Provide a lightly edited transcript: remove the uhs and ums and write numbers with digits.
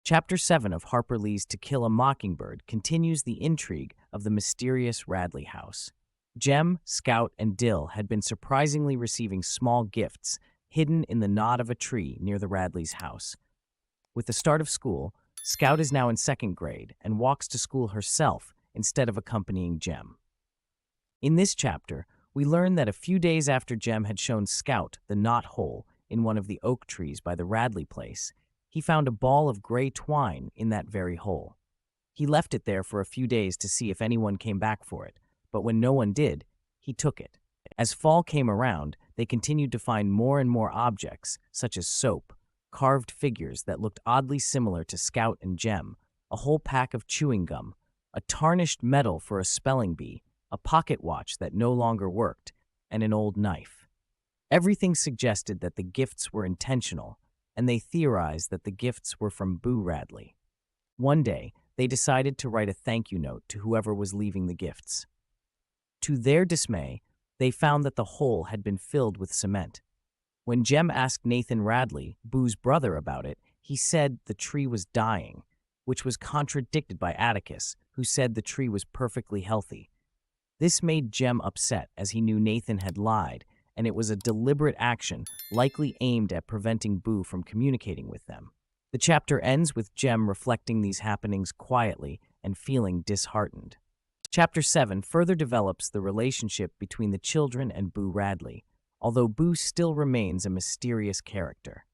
Chapter 7 of Harper Lee's To Kill a Mockingbird continues the intrigue of the mysterious Radley house. Jem, Scout, and Dill had been surprisingly receiving small gifts hidden in the knot of a tree near the Radleys' house. With the start of school, Scout is now in second grade and walks to school herself instead of accompanying Jem. In this chapter, we learn that a few days after Jem had shown Scout the knothole in one of the oak trees by the Radley place, he found a ball of gray twine in that very hole. He left it there for a few days to see if anyone came back for it, but when no one did, he took it. As fall came around, they continued to find more and more objects, such as soap, carved figures that looked oddly similar to Scout and Jem, a whole pack of chewing gum, a tarnished medal for a spelling bee, a pocket watch that no longer worked, and an old knife. Everything suggested that the gifts were intentional, and they theorized that the gifts were from Boo Radley. One day, they decided to write a thank you note to whoever was leaving the gifts. To their dismay, they found that the hole had been filled with cement. When Jem asked Nathan Radley, Boo's brother, about it, he said the tree was dying, which was contradicted by Atticus, who said the tree was perfectly healthy. This made Jem upset, as he knew Nathan had lied, and it was a deliberate action, likely aimed at preventing Boo from communicating with them. The chapter ends with Jem reflecting these happenings quietly and feeling disheartened. Chapter 7 further develops the relationship between the children and Boo Radley, although Boo still remains a mysterious character.